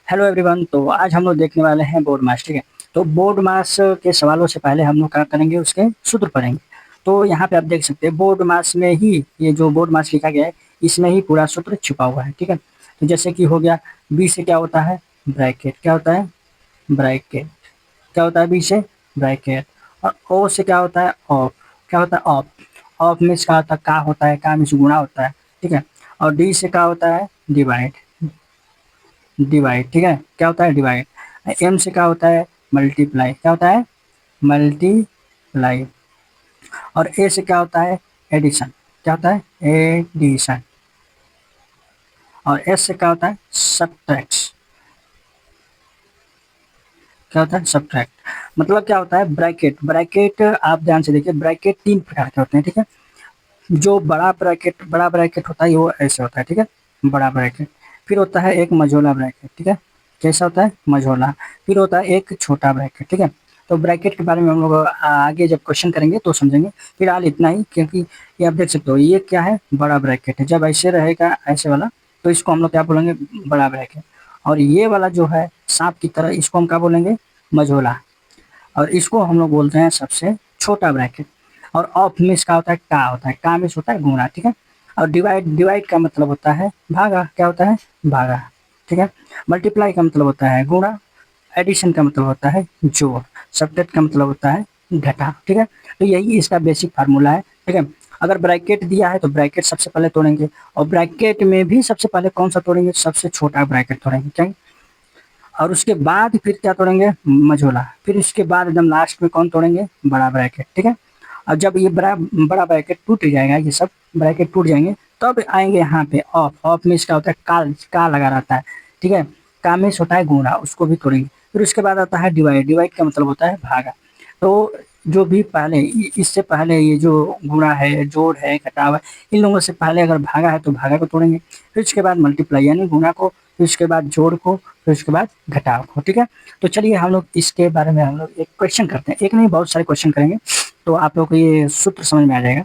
Hello everyone. तो आज हम लोग देखने वाले हैं बोर्ड मास। ठीक है। तो बोर्ड मास के सवालों से पहले हम लोग क्या करेंगे, उसके सूत्र पढ़ेंगे। तो यहाँ पे आप देख सकते हैं बोर्ड मास में ही ये जो बोर्ड मास लिखा गया है, इसमें ही पूरा सूत्र छुपा हुआ है। ठीक है। तो जैसे कि हो गया, बी से क्या होता है, ब्रैकेट। क्या होता है, ब्रैकेट। क्या होता है बी से, ब्रैकेट। और ओ से क्या होता है, ऑफ। क्या होता है, ऑफ। ऑफ में क्या होता है, का होता है, का में से गुणा होता है। ठीक है। और डी से क्या होता है, डिवाइड। डिवाइड। ठीक है, क्या होता है, डिवाइड। एम से क्या होता है, मल्टीप्लाई। क्या होता है, मल्टीप्लाई। और ए से क्या होता है, एडिशन। क्या होता है, एडिशन। और एस से क्या होता है, सब्ट्रैक्ट। क्या होता है, सब्ट्रैक्ट। मतलब क्या होता है, ब्रैकेट। ब्रैकेट आप ध्यान से देखिए, ब्रैकेट तीन प्रकार के होते हैं। ठीक है। जो बड़ा ब्रैकेट होता है वो ऐसे होता है। ठीक है, बड़ा ब्रैकेट। फिर होता है एक मझोला ब्रैकेट। ठीक है, कैसा होता है, मझोला। फिर होता है एक छोटा ब्रैकेट। ठीक है। तो ब्रैकेट के बारे में हम लोग आगे जब क्वेश्चन करेंगे तो समझेंगे। फिलहाल इतना ही, क्योंकि ये आप देख सकते हो, ये क्या है, बड़ा ब्रैकेट है। जब ऐसे रहेगा, ऐसे वाला, तो इसको हम लोग क्या बोलेंगे, बड़ा ब्रैकेट। और ये वाला जो है सांप की तरह, इसको हम क्या बोलेंगे, मझोला। और इसको हम लोग बोलते हैं सबसे छोटा ब्रैकेट। और ऑफ में इसका होता है, का होता है, का में होता है गुणा। ठीक है। और डिवाइड, डिवाइड का मतलब होता है भागा। क्या होता है, भागा। ठीक है। मल्टीप्लाई का मतलब होता है गुणा। एडिशन का मतलब होता है जोड़। सब्ट्रैक्ट का मतलब होता है घटा। ठीक है। तो यही इसका बेसिक फार्मूला है। ठीक है। अगर ब्रैकेट दिया है तो ब्रैकेट सबसे पहले तोड़ेंगे, और ब्रैकेट में भी सबसे पहले कौन सा तोड़ेंगे, सबसे छोटा ब्रैकेट तोड़ेंगे। क्या, और उसके बाद फिर क्या तोड़ेंगे, मझोला। फिर उसके बाद एकदम लास्ट में कौन तोड़ेंगे, बड़ा ब्रैकेट। ठीक है। और जब ये बड़ा बड़ा ब्रैकेट टूट जाएगा, ये सब ब्रैकेट टूट जाएंगे, तब आएंगे यहाँ पे ऑफ। ऑफ में इसका होता है का लगा रहता है। ठीक है। का में होता है गुणा, उसको भी तोड़ेंगे। फिर उसके बाद आता है डिवाइड। डिवाइड का मतलब होता है भागा। तो जो भी पहले, इससे पहले ये जो गुणा है, जोड़ है, घटाव है, इन लोगों से पहले अगर भागा है तो भागा को तोड़ेंगे। फिर उसके बाद मल्टीप्लाई यानी गुणा को, फिर उसके बाद जोड़ को, फिर उसके बाद घटाव को। ठीक है। तो चलिए हम लोग इसके बारे में हम लोग एक क्वेश्चन करते हैं, एक नहीं बहुत सारे क्वेश्चन करेंगे, तो आप लोग को ये सूत्र समझ में आ जाएगा।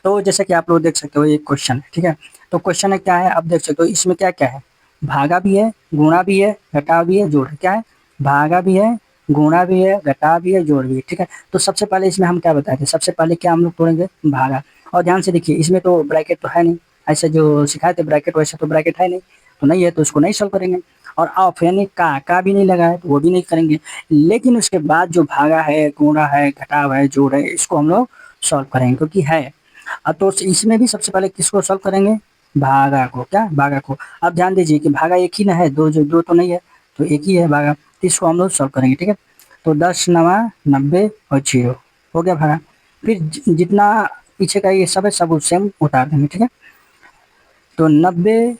तो जैसे कि आप लोग देख सकते हो, ये क्वेश्चन है। ठीक है। तो क्वेश्चन है, क्या है, आप देख सकते हो इसमें क्या क्या है, भागा भी है, गुणा भी है, घटाव भी है, जोड़ है। क्या है, भागा भी है, गुणा भी है, घटाव भी है, जोड़ भी है। ठीक है। तो सबसे पहले इसमें हम क्या बताए थे, सबसे पहले क्या हम लोग तोड़ेंगे, भागा। और ध्यान से देखिए, इसमें तो ब्रैकेट तो है नहीं, ऐसे जो सिखाए थे ब्रैकेट, वैसे तो ब्रैकेट है नहीं, तो नहीं है तो उसको नहीं सॉल्व करेंगे। और ऑफ यानी का भी नहीं लगा है तो वो भी नहीं करेंगे। लेकिन उसके बाद जो भागा है, गुणा है, घटाव है, जोड़ है, इसको हम लोग सॉल्व करेंगे, क्योंकि है। तो इसमें भी सबसे पहले किसको सॉल्व करेंगे, भागा को। क्या, भागा को। अब ध्यान दीजिए कि भागा एक ही ना है, दो जो दो तो नहीं है, तो एक ही है भागा, तो इसको हम लोग सॉल्व करेंगे। ठीक है। तो 10 नवा 90 और 0 हो गया भागा। फिर जितना पीछे का ये सब है, सब सेम उतार देंगे। ठीक है। तो 90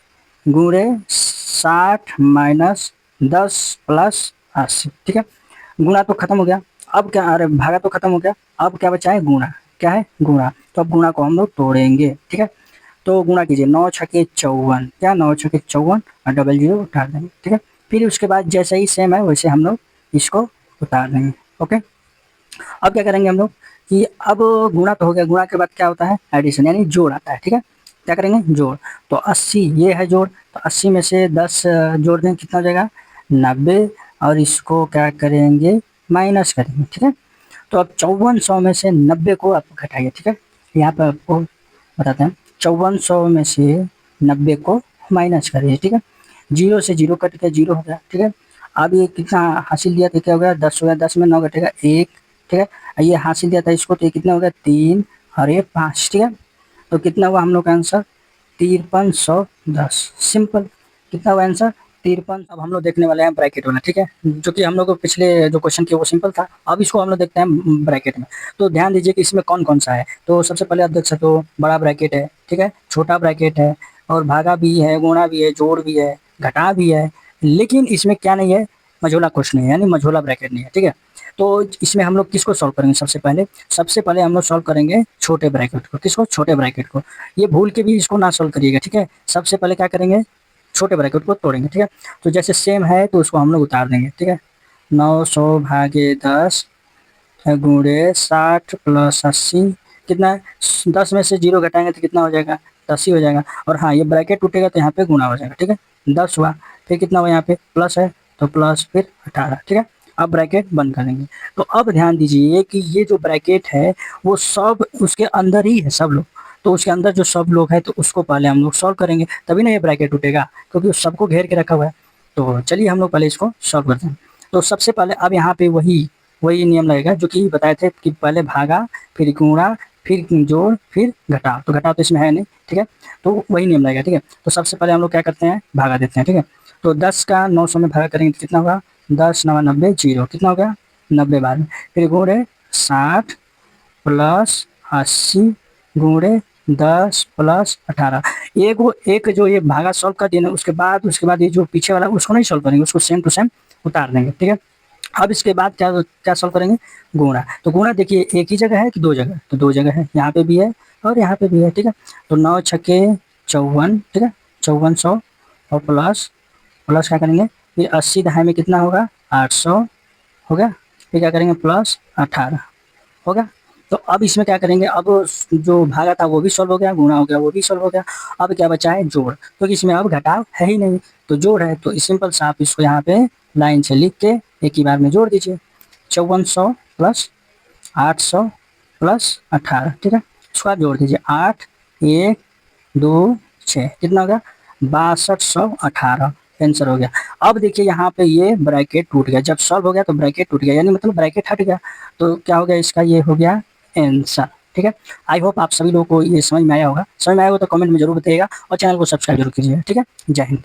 गुणे 60 माइनस 10 प्लस 80। ठीक है। गुणा तो खत्म हो गया। अब क्या, अरे भागा तो खत्म हो गया, अब क्या बचा है, गुणा। क्या है, गुणा। तो अब गुणा को हम लोग तोड़ेंगे। ठीक है। तो गुणा कीजिए, 9 छके 54। क्या, 9 छके 54, और डबल जीरो उतार देंगे। ठीक है। फिर उसके बाद जैसे ही सेम है वैसे हम लोग इसको उतार देंगे। ओके। अब क्या करेंगे हम लोग कि अब गुणा तो हो गया, गुणा के बाद क्या होता है, एडिशन यानी जोड़ आता है। ठीक है। क्या करेंगे, जोड़। तो 80 ये है जोड़, तो 80 में से 10 जोड़ देंगे, कितना हो जाएगा, 90। और इसको क्या करेंगे, माइनस करेंगे। ठीक है। तो अब 5400 में से 90 को आप घटाइए। ठीक है। यहाँ पर आपको बताते हैं, 5400 में से 90 को माइनस करिए। ठीक है। जीरो से जीरो कट के जीरो हो गया। ठीक है। अब ये कितना हासिल दिया था, क्या हो गया, 10 हो गया, 10 में 9 घटेगा 1। ठीक है। ये हासिल दिया था इसको, तो ये कितना हो गया, 3, और ये 5। ठीक है। तो कितना हुआ हम लोग का आंसर, 5310। सिंपल। कितना हुआ आंसर, 53। अब हम लोग देखने वाले हैं ब्रैकेट वाला। ठीक है। जो कि हम लोग को पिछले जो क्वेश्चन किया वो सिंपल था, अब इसको हम लोग देखते हैं ब्रैकेट में। तो ध्यान दीजिए कि इसमें कौन कौन सा है। तो सबसे पहले आप देख सकते हो, बड़ा ब्रैकेट है। ठीक है, छोटा ब्रैकेट है, और भागा भी है, गुणा भी है, जोड़ भी है, घटा भी है। लेकिन इसमें क्या नहीं है, मझोला क्वेश्चन नहीं है, यानी मझोला ब्रैकेट नहीं है। ठीक है। तो इसमें हम लोग किसको सॉल्व करेंगे, सबसे पहले हम लोग सॉल्व करेंगे छोटे ब्रैकेट को। किसको, छोटे ब्रैकेट को। ये भूल के भी इसको ना सॉल्व करिएगा। ठीक है। सबसे पहले क्या करेंगे, छोटे ब्रैकेट को तोड़ेंगे। ठीक है। तो जैसे सेम है तो उसको हम लोग उतार देंगे। ठीक है। 900 भागे 10 गुणे 60 प्लस 80, कितना है, 10 में से जीरो घटाएंगे तो कितना हो जाएगा, 10 ही हो जाएगा। और हाँ, ये ब्रैकेट टूटेगा तो यहाँ पे गुणा हो जाएगा। ठीक है। 10 हुआ। फिर कितना हुआ यहाँ पे प्लस है तो प्लस फिर 18, ठीक है। अब ब्रैकेट बंद करेंगे। तो अब ध्यान दीजिए कि ये जो ब्रैकेट है वो सब उसके अंदर ही है सब लोग। तो उसके अंदर जो सब लोग हैं तो उसको पहले हम लोग सॉल्व करेंगे, तभी ना ये ब्रैकेट टूटेगा, क्योंकि उस सबको घेर के रखा हुआ है। तो चलिए हम लोग पहले इसको सॉल्व करते हैं। तो सबसे पहले अब यहाँ पे वही वही नियम लगेगा जो कि बताए थे कि पहले भागा, फिर गुणा, फिर जोड़, फिर घटाओ। तो घटाओ तो इसमें है नहीं, ठीक है। तो वही नियम लगेगा, ठीक है। तो सबसे पहले हम लोग क्या करते हैं, भागा देते हैं, ठीक है। तो 10 का 900 में भागा करेंगे तो कितना होगा, 10 9 90 जीरो, कितना हो गया 90 बाद में। फिर गुणे 60 प्लस 80 गुणे 10 प्लस 18। एक वो एक जो ये भागा सॉल्व कर दिया ना, उसके बाद ये जो पीछे वाला उसको नहीं सॉल्व करेंगे, उसको सेम टू सेम उतार देंगे, ठीक है। अब इसके बाद क्या क्या सॉल्व करेंगे, गुणा। तो गुणा देखिए एक ही जगह है कि दो जगह, तो दो जगह है, यहाँ पे भी है और यहाँ पे भी है, ठीक है। तो 9 छक्के 54, ठीक है, 5400 और प्लस प्लस क्या करेंगे, फिर 80 दहाई में कितना होगा 800 हो गया। फिर क्या करेंगे प्लस 18 हो गया। तो अब इसमें क्या करेंगे, अब जो भागा था वो भी सॉल्व हो गया, गुणा हो गया वो भी सॉल्व हो गया। अब क्या बचा है जोड़, क्योंकि इसमें अब घटाव है ही नहीं, तो जोड़ है तो सिंपल सा आप इसको यहाँ पे लाइन से लिख के एक ही बार में जोड़ दीजिए। 5400 प्लस 800 प्लस 18, ठीक है। इसको आप जोड़ दीजिए, 8 1 2 6 कितना हो गया 6218, आंसर हो गया। अब देखिए यहाँ पे ये ब्रैकेट टूट गया, जब सॉल्व हो गया तो ब्रैकेट टूट गया, यानी मतलब ब्रैकेट हट गया। तो क्या हो गया इसका, ये हो गया आंसर, ठीक है। आई होप आप सभी लोगों को ये समझ में आया होगा। समझ में आया होगा तो कमेंट में जरूर बताइएगा और चैनल को सब्सक्राइब जरूर कीजिएगा, ठीक है। जय हिंद।